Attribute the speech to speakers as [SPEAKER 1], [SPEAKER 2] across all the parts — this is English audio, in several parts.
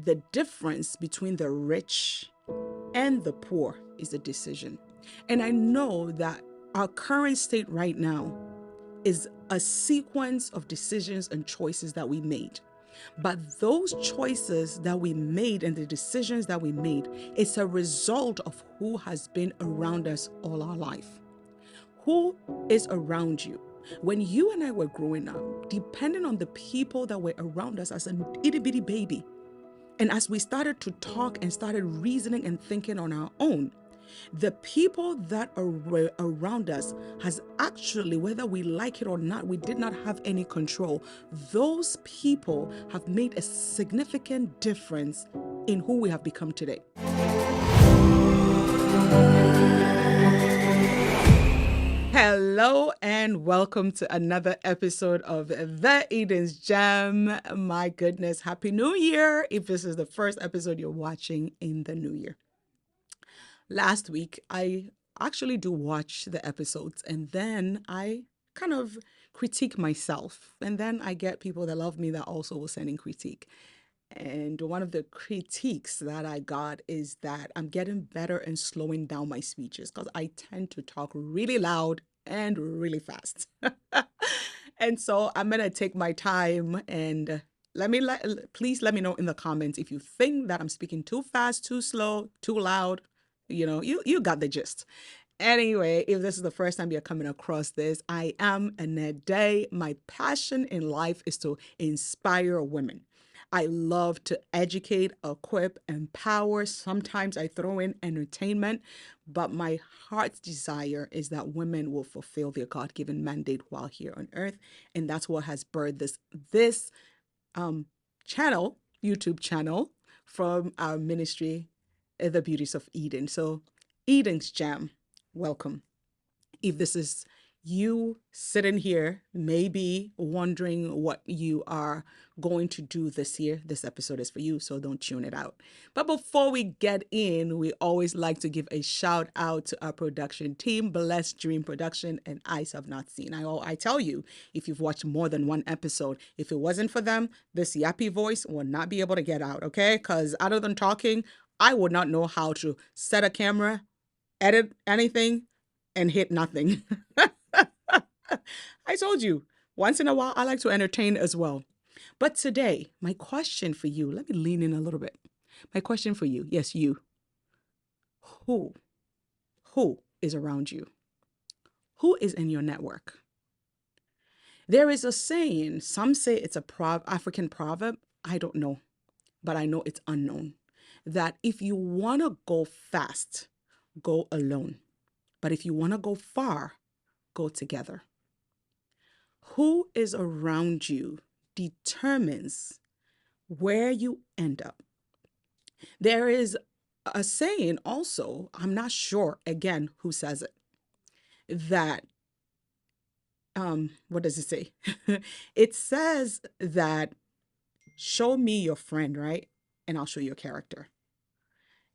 [SPEAKER 1] the difference between the rich and the poor is a decision. And I know that our current state right now is a sequence of decisions and choices that we made. But those choices that we made and the decisions that we made, it's a result of who has been around us all our life. Who is around you? When you and I were growing up, depending on the people that were around us as an itty bitty baby, and as we started to talk and started reasoning and thinking on our own, the people that were around us has actually, whether we like it or not, we did not have any control. Those people have made a significant difference in who we have become today. Hello and welcome to another episode of The Eden's Gem. My goodness, Happy New Year if this is the first episode you're watching in the new year. Last week, I actually do watch the episodes and then I kind of critique myself. And then I get people that love me that also will send in critique. And one of the critiques that I got is that I'm getting better and slowing down my speeches because I tend to talk really loud and really fast. And so I'm going to take my time and please let me know in the comments if you think that I'm speaking too fast, too slow, too loud. You got the gist. Anyway, if this is the first time you're coming across this, I am Annette Day. My passion in life is to inspire women. I love to educate, equip, empower. Sometimes I throw in entertainment, but my heart's desire is that women will fulfill their God-given mandate while here on earth. And that's what has birthed this channel, YouTube channel from our ministry, The Beauties of Eden. So Eden's Gem, welcome. If this is you sitting here, maybe wondering what you are going to do this year, this episode is for you, so don't tune it out. But before we get in, we always like to give a shout out to our production team, Blessed Dream Production and Eyes Have Not Seen. I tell you, if you've watched more than one episode, if it wasn't for them, this yappy voice will not be able to get out, okay? Because other than talking, I would not know how to set a camera, edit anything, and hit nothing. I told you, once in a while, I like to entertain as well. But today, my question for you, let me lean in a little bit. My question for you, yes, you. Who is around you? Who is in your network? There is a saying, some say it's a African proverb. I don't know, but I know it's unknown. That if you want to go fast, go alone. But if you want to go far, go together. Who is around you determines where you end up. There is a saying also, I'm not sure again who says it, that what does it say? It says that show me your friend, right? And I'll show you a character.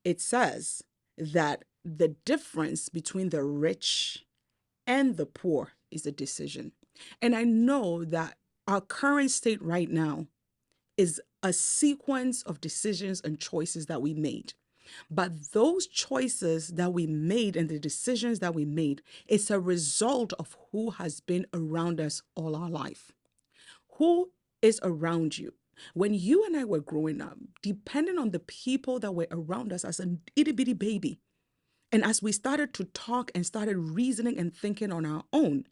[SPEAKER 1] It says that the difference between the rich and the poor is a decision. And I know that our current state right now is a sequence of decisions and choices that we made. But those choices that we made and the decisions that we made, it's a result of who has been around us all our life. Who is around you? When you and I were growing up, depending on the people that were around us as an itty bitty baby, and as we started to talk and started reasoning and thinking on our own,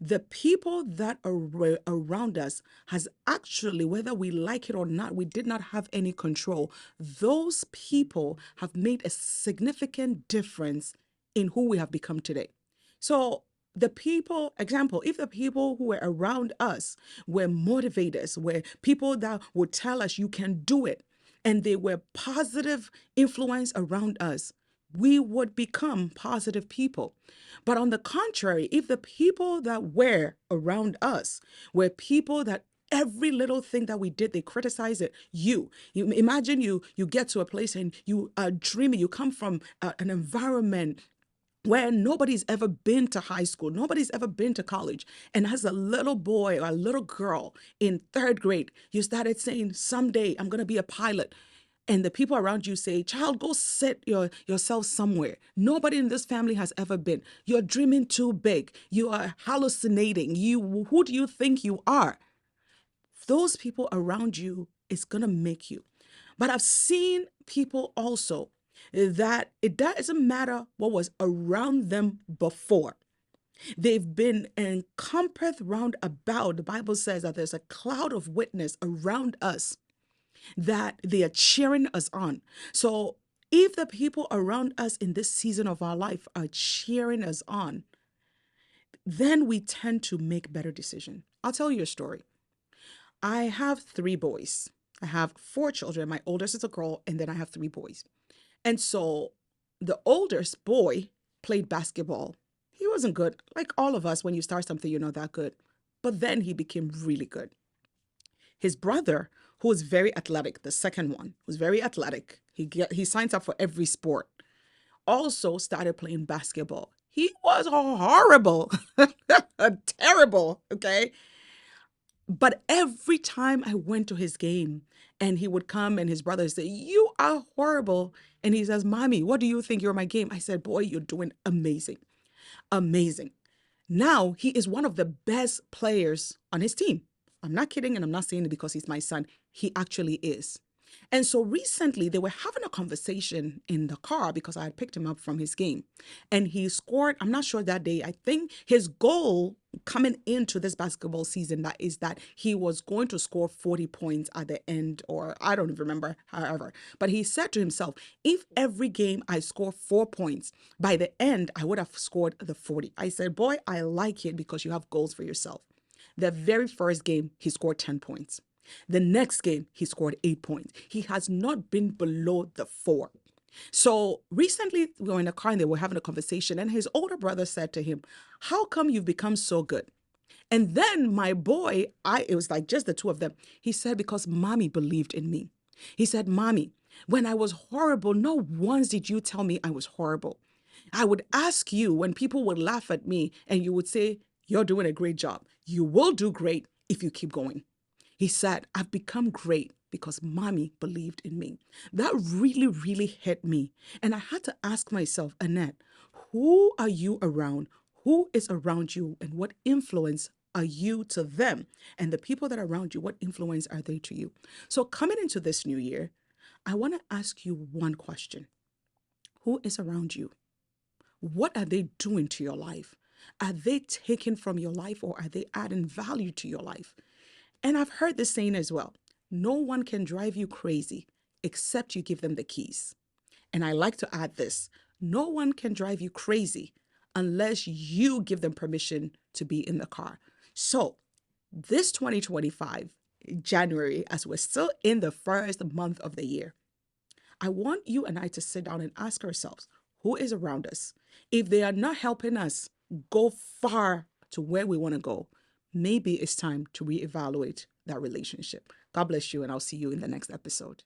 [SPEAKER 1] the people that were around us has actually, whether we like it or not, we did not have any control. Those people have made a significant difference in who we have become today. So the people, example, if the people who were around us were motivators, were people that would tell us you can do it, and they were positive influence around us, we would become positive people. But on the contrary, if the people that were around us were people that every little thing that we did, they criticize it. You imagine you get to a place and you are dreaming, you come from an environment where nobody's ever been to high school, nobody's ever been to college. And as a little boy or a little girl in third grade, you started saying, someday I'm going to be a pilot. and the people around you say, child, go set yourself somewhere. Nobody in this family has ever been. You're dreaming too big. You are hallucinating. Who do you think you are? Those people around you is going to make you. But I've seen people also that it doesn't matter what was around them before. They've been encompassed round about. The Bible says that there's a cloud of witness around us that they are cheering us on. So if the people around us in this season of our life are cheering us on, then we tend to make better decisions. I'll tell you a story. I have 3 boys. I have 4 children. My oldest is a girl, and then I have 3 boys. And so the oldest boy played basketball. He wasn't good. Like all of us, when you start something, you're not that good. But then he became really good. His brother, who was very athletic, the second one, was very athletic. He signs up for every sport. Also started playing basketball. He was horrible, terrible, okay? But every time I went to his game and he would come and his brother would say, you are horrible. And he says, Mommy, what do you think? You're my game. I said, boy, you're doing amazing. Amazing. Now he is one of the best players on his team. I'm not kidding, and I'm not saying it because he's my son. He actually is. And so recently they were having a conversation in the car because I had picked him up from his game. And he scored, I'm not sure that day, I think his goal coming into this basketball season that he was going to score 40 points at the end, or I don't even remember, however. But he said to himself, if every game I score 4 points, by the end I would have scored the 40. I said, boy, I like it because you have goals for yourself. The very first game, he scored 10 points. The next game, he scored 8 points. He has not been below the 4. So recently, we were in a car and they were having a conversation, and his older brother said to him, how come you've become so good? And then my boy, it was like just the two of them. He said, because Mommy believed in me. He said, Mommy, when I was horrible, not once did you tell me I was horrible. I would ask you when people would laugh at me and you would say, you're doing a great job. You will do great if you keep going. He said, I've become great because Mommy believed in me. That really, really hit me. And I had to ask myself, Annette, who are you around? Who is around you, and what influence are you to them? And the people that are around you, what influence are they to you? So coming into this new year, I want to ask you one question. Who is around you? What are they doing to your life? Are they taking from your life, or are they adding value to your life? And I've heard this saying as well. No one can drive you crazy except you give them the keys. And I like to add this. No one can drive you crazy unless you give them permission to be in the car. So this 2025, January, as we're still in the first month of the year, I want you and I to sit down and ask ourselves, who is around us? If they are not helping us go far to where we want to go, maybe it's time to reevaluate that relationship. God bless you, and I'll see you in the next episode.